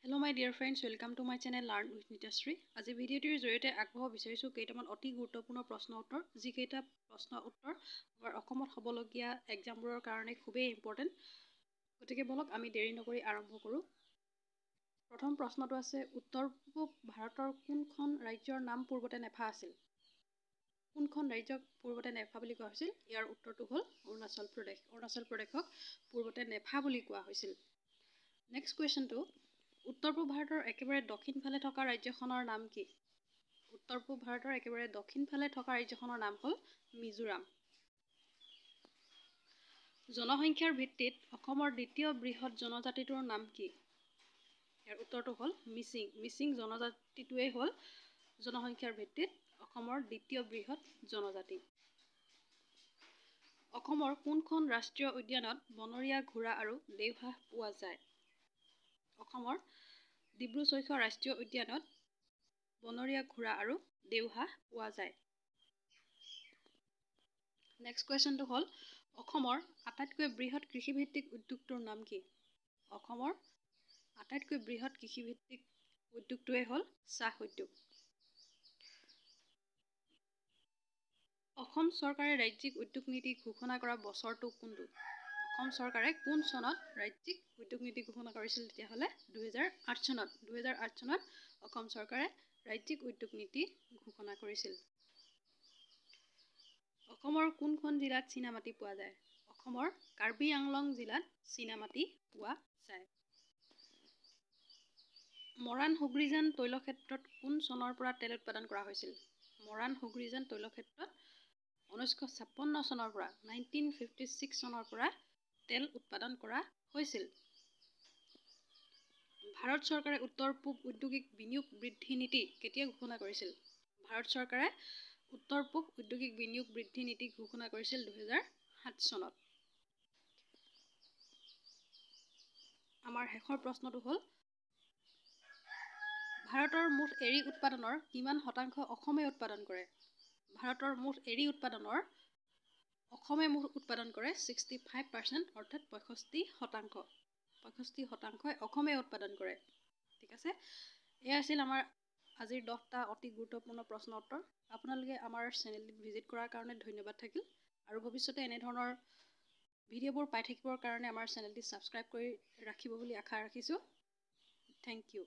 Hello my dear friends, welcome to my channel Learn with Nitashree. আজি ভিডিওটিৰ জৰিয়তে আগবঢ়াব বিচাৰিছো কেইটামান অতি গুৰুত্বপূৰ্ণ প্ৰশ্ন উত্তৰ যি কেইটা প্ৰশ্ন উত্তৰ আমাৰ অসমত হ'বলগীয়া এক্সামবোৰৰ কাৰণে খুবেই ইম্পৰ্টেন্ট। গতিকে বলক আমি দেৰি নকৰি আৰম্ভ কৰোঁ। প্ৰথম প্ৰশ্নটো আছে উত্তৰ পূব ভাৰতৰ কোনখন ৰাজ্যৰ নাম পূৰ্বতে নেফা আছিল? কোনখন ৰাজ্যক পূৰ্বতে নেফা বুলি কোৱা হৈছিল? ইয়াৰ উত্তৰটো হ'ল অৰুণাচল প্ৰদেশ। অৰুণাচল প্ৰদেশক পূৰ্বতে নেফা বুলি কোৱা হৈছিল। নেক্সট কুৱেশ্যনটো উত্তৰ পূব ভাৰতৰ একেবাৰে দক্ষিণ ফালে থকা ৰাজ্যখনৰ নাম কি? উত্তৰ পূব ভাৰতৰ একেবাৰে দক্ষিণ ফালে থকা ৰাজ্যখনৰ নাম হ'ল মিজোৰাম। জনসংখ্যাৰ ভিত্তিত অসমৰ দ্বিতীয় বৃহৎ জনজাতিটোৰ নাম কি? ইয়াৰ উত্তৰটো হ'ল মিচিং। মিচিং জনজাতিটোৱেই হ'ল জনসংখ্যাৰ ভিত্তিত অসমৰ দ্বিতীয় বৃহৎ জনজাতি। অসমৰ কোনখন ৰাষ্ট্ৰীয় উদ্যানত বনৰীয়া ঘোঁৰা আৰু দেওহাঁহ পোৱা যায়? অসমৰ ডিব্ৰু-ছৈখোৱা ৰাষ্ট্ৰীয় উদ্যানত বনৰীয়া ঘোঁৰা আৰু দেওহাঁহ পোৱা যায়। নেক্সট কুৱেশ্যনটো হ'ল অসমৰ আটাইতকৈ বৃহৎ কৃষিভিত্তিক উদ্যোগটোৰ নাম কি? অসমৰ আটাইতকৈ বৃহৎ কৃষিভিত্তিক উদ্যোগটোৱেই হ'ল চাহ উদ্যোগ। অসম চৰকাৰে ৰাজ্যিক উদ্যোগ নীতি ঘোষণা কৰা বছৰটো কোনটো? অসম চৰকাৰে কোন চনত ৰাজ্যিক উদ্যোগ নীতি ঘোষণা কৰিছিল তেতিয়াহ'লে 2008 চনত। 2008 চনত অসম চৰকাৰে ৰাজ্যিক উদ্যোগ নীতি ঘোষণা কৰিছিল। অসমৰ কোনখন জিলাত চীনামাটি পোৱা যায়? অসমৰ কাৰ্বি আংলং জিলাত চীনামাটি পোৱা যায়। মৰাণ হুগ্ৰীজান তৈলক্ষেত্ৰত কোন চনৰ পৰা তেল উৎপাদন কৰা হৈছিল? মৰাণ হুগ্ৰীজান তৈলক্ষেত্ৰত 1956 চনৰ পৰা 1956 চনৰ পৰা তেল উৎপাদন কৰা হৈছিল। ভাৰত চৰকাৰে উত্তৰ পূব ঔদ্যোগিক বিনিয়োগ বৃদ্ধি নীতি কেতিয়া ঘোষণা কৰিছিল? ভাৰত চৰকাৰে উত্তৰ পূব ঔদ্যোগিক বিনিয়োগ বৃদ্ধি নীতি ঘোষণা কৰিছিল 2007 চনত। আমাৰ শেষৰ প্ৰশ্নটো হ'ল ভাৰতৰ মুঠ এৰী উৎপাদনৰ কিমান শতাংশ অসমে উৎপাদন কৰে? ভাৰতৰ মুঠ এৰী উৎপাদনৰ অসমে মুঠ উৎপাদন কৰে 65% অৰ্থাৎ 65%। 65% অসমে উৎপাদন কৰে। ঠিক আছে, এয়া আছিল আমাৰ আজিৰ 10টা অতি গুৰুত্বপূৰ্ণ প্ৰশ্ন উত্তৰ। আপোনালোকে আমাৰ চেনেলটো ভিজিট কৰাৰ কাৰণে ধন্যবাদ থাকিল আৰু ভৱিষ্যতে এনেধৰণৰ ভিডিঅ'বোৰ পাই থাকিবৰ কাৰণে আমাৰ চেনেলটি ছাবস্ক্ৰাইব কৰি ৰাখিব বুলি আশা ৰাখিছোঁ। Thank U.